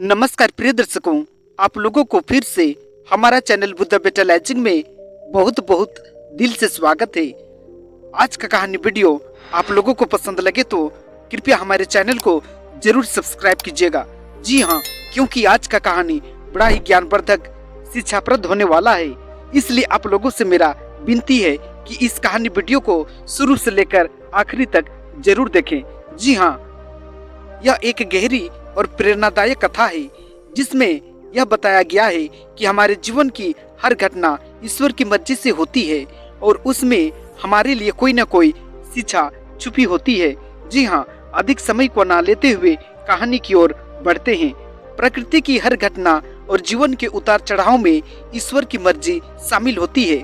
नमस्कार प्रिय दर्शकों, आप लोगों को फिर से हमारा चैनल बुद्धा बेटा लैजिंग में बहुत बहुत दिल से स्वागत है। आज का कहानी वीडियो आप लोगों को पसंद लगे तो कृपया हमारे चैनल को जरूर सब्सक्राइब कीजिएगा। जी हाँ, क्योंकि आज का कहानी बड़ा ही ज्ञानवर्धक शिक्षाप्रद होने वाला है। इसलिए आप लोगों से मेरा विनती है कि इस कहानी वीडियो को शुरू से लेकर आखिरी तक जरूर देखें। जी हाँ, यह एक गहरी और प्रेरणादायक कथा है जिसमें यह बताया गया है कि हमारे जीवन की हर घटना ईश्वर की मर्जी से होती है और उसमें हमारे लिए कोई न कोई शिक्षा छुपी होती है। जी हाँ, अधिक समय को ना लेते हुए कहानी की ओर बढ़ते हैं। प्रकृति की हर घटना और जीवन के उतार चढ़ाव में ईश्वर की मर्जी शामिल होती है।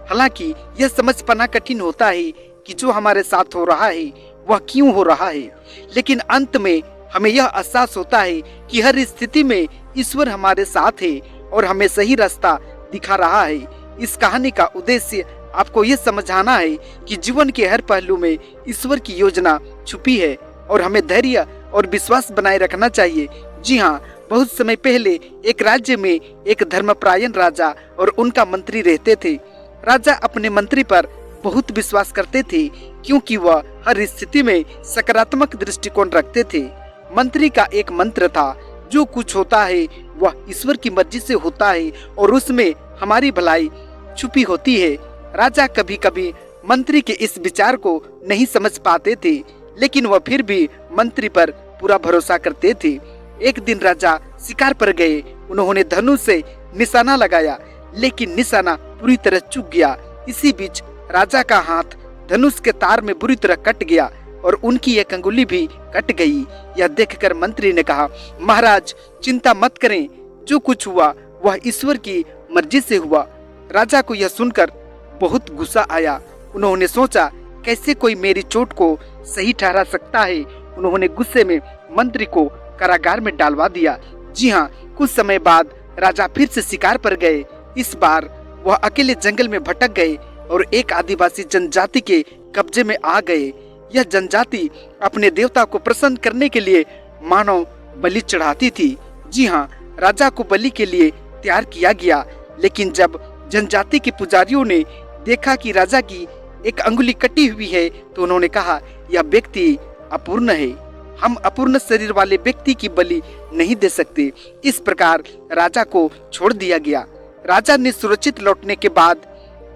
हालांकि यह समझ पाना कठिन होता है कि जो हमारे साथ हो रहा है वह क्यों हो रहा है, लेकिन अंत में हमें यह एहसास होता है कि हर स्थिति में ईश्वर हमारे साथ है और हमें सही रास्ता दिखा रहा है। इस कहानी का उद्देश्य आपको यह समझाना है कि जीवन के हर पहलू में ईश्वर की योजना छुपी है और हमें धैर्य और विश्वास बनाए रखना चाहिए। जी हाँ, बहुत समय पहले एक राज्य में एक धर्मपरायण राजा और उनका मंत्री रहते थे। राजा अपने मंत्री पर बहुत विश्वास करते थे क्योंकि वह हर स्थिति में सकारात्मक दृष्टिकोण रखते थे। मंत्री का एक मंत्र था, जो कुछ होता है वह ईश्वर की मर्जी से होता है और उसमें हमारी भलाई छुपी होती है। राजा कभी कभी मंत्री के इस विचार को नहीं समझ पाते थे, लेकिन वह फिर भी मंत्री पर पूरा भरोसा करते थे। एक दिन राजा शिकार पर गए। उन्होंने धनुष से निशाना लगाया, लेकिन निशाना पूरी तरह चूक गया। इसी बीच राजा का हाथ धनुष के तार में बुरी तरह कट गया और उनकी एक अंगुली भी कट गई। यह देखकर मंत्री ने कहा, महाराज चिंता मत करें, जो कुछ हुआ वह ईश्वर की मर्जी से हुआ। राजा को यह सुनकर बहुत गुस्सा आया। उन्होंने सोचा, कैसे कोई मेरी चोट को सही ठहरा सकता है। उन्होंने गुस्से में मंत्री को कारागार में डालवा दिया। जी हाँ, कुछ समय बाद राजा फिर से शिकार पर गए। इस बार वह अकेले जंगल में भटक गए और एक आदिवासी जनजाति के कब्जे में आ गए। यह जनजाति अपने देवता को प्रसन्न करने के लिए मानव बलि चढ़ाती थी। जी हाँ, राजा को बलि के लिए तैयार किया गया, लेकिन जब जनजाति के पुजारियों ने देखा कि राजा की एक अंगुली कटी हुई है तो उन्होंने कहा, यह व्यक्ति अपूर्ण है, हम अपूर्ण शरीर वाले व्यक्ति की बलि नहीं दे सकते। इस प्रकार राजा को छोड़ दिया गया। राजा ने सुरक्षित लौटने के बाद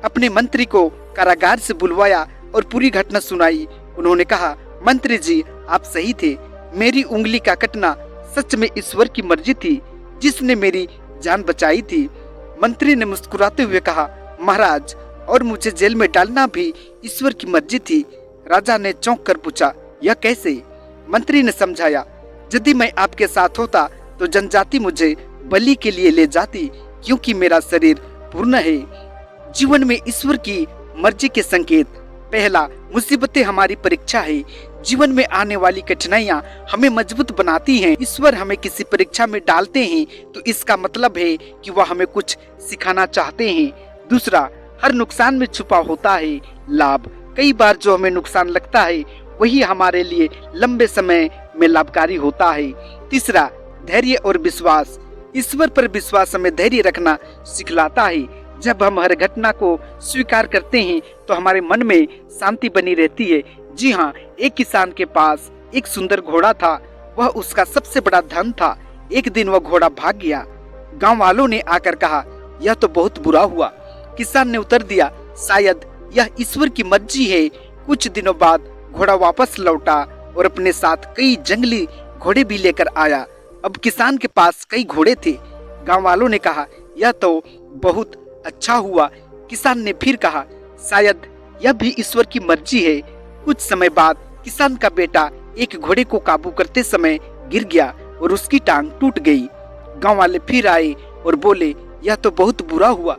अपने मंत्री को कारागार से बुलवाया और पूरी घटना सुनाई। उन्होंने कहा, मंत्री जी आप सही थे, मेरी उंगली का कटना सच में ईश्वर की मर्जी थी जिसने मेरी जान बचाई थी। मंत्री ने मुस्कुराते हुए कहा, महाराज और मुझे जेल में डालना भी ईश्वर की मर्जी थी। राजा ने चौंक कर पूछा, यह कैसे? मंत्री ने समझाया, यदि मैं आपके साथ होता तो जनजाति मुझे बलि के लिए ले जाती, क्योंकि मेरा शरीर पूर्ण है। जीवन में ईश्वर की मर्जी के संकेत। पहला, मुसीबतें हमारी परीक्षा है। जीवन में आने वाली कठिनाइयाँ हमें मजबूत बनाती हैं। ईश्वर हमें किसी परीक्षा में डालते हैं तो इसका मतलब है कि वह हमें कुछ सिखाना चाहते हैं। दूसरा, हर नुकसान में छुपा होता है लाभ। कई बार जो हमें नुकसान लगता है वही हमारे लिए लंबे समय में लाभकारी होता है। तीसरा, धैर्य और विश्वास। ईश्वर पर विश्वास हमें धैर्य रखना सिखलाता है। जब हम हर घटना को स्वीकार करते हैं तो हमारे मन में शांति बनी रहती है। जी हाँ, एक किसान के पास एक सुंदर घोड़ा था। वह उसका सबसे बड़ा धन था। एक दिन वह घोड़ा भाग गया। गांव वालों ने आकर कहा, यह तो बहुत बुरा हुआ। किसान ने उत्तर दिया, शायद यह ईश्वर की मर्जी है। कुछ दिनों बाद घोड़ा वापस लौटा और अपने साथ कई जंगली घोड़े भी लेकर आया। अब किसान के पास कई घोड़े थे। गांव वालों ने कहा, यह तो बहुत अच्छा हुआ। किसान ने फिर कहा, शायद यह भी ईश्वर की मर्जी है। कुछ समय बाद किसान का बेटा एक घोड़े को काबू करते समय गिर गया और उसकी टांग टूट गई। गांव वाले फिर आए और बोले, यह तो बहुत बुरा हुआ।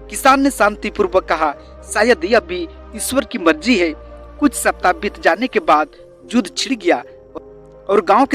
किसान ने शांतिपूर्वक कहा, शायद यह भी ईश्वर की मर्जी है। कुछ सप्ताह बीत जाने के बाद युद्ध छिड़ गया और गांव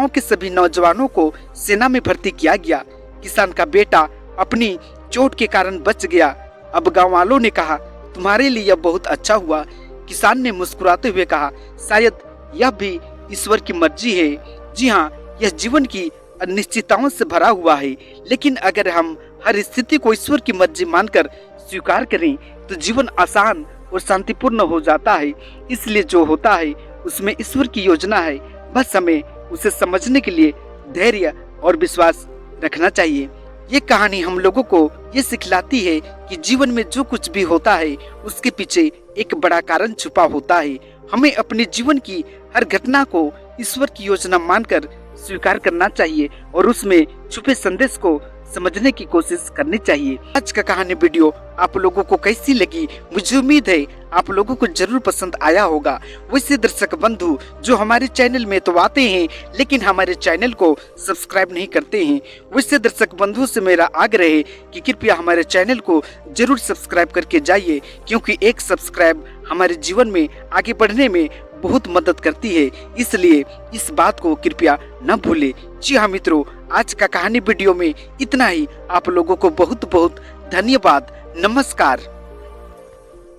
के सभी नौजवानों को सेना में भर्ती किया गया। किसान का बेटा अपनी चोट के कारण बच गया। अब गांव वालों ने कहा, तुम्हारे लिए यह बहुत अच्छा हुआ। किसान ने मुस्कुराते हुए कहा, शायद यह भी ईश्वर की मर्जी है। जी हाँ, यह जीवन की अनिश्चितताओं से भरा हुआ है, लेकिन अगर हम हर स्थिति को ईश्वर की मर्जी मानकर स्वीकार करें तो जीवन आसान और शांतिपूर्ण हो जाता है। इसलिए जो होता है उसमें ईश्वर की योजना है, बस हमें उसे समझने के लिए धैर्य और विश्वास रखना चाहिए। ये कहानी हम लोगों को ये सिखलाती है कि जीवन में जो कुछ भी होता है उसके पीछे एक बड़ा कारण छुपा होता है। हमें अपने जीवन की हर घटना को ईश्वर की योजना मानकर स्वीकार करना चाहिए और उसमें छुपे संदेश को समझने की कोशिश करनी चाहिए। आज का कहानी वीडियो आप लोगों को कैसी लगी, मुझे उम्मीद है आप लोगों को जरूर पसंद आया होगा। वैसे दर्शक बंधु जो हमारे चैनल में तो आते हैं लेकिन हमारे चैनल को सब्सक्राइब नहीं करते हैं, वैसे दर्शक बंधु से मेरा आग्रह है कि कृपया हमारे चैनल को जरूर सब्सक्राइब करके जाइए, क्योंकि एक सब्सक्राइब हमारे जीवन में आगे बढ़ने में बहुत मदद करती है, इसलिए इस बात को कृपया न भूले। जी हाँ मित्रों, आज का कहानी वीडियो में इतना ही। आप लोगों को बहुत बहुत धन्यवाद। नमस्कार।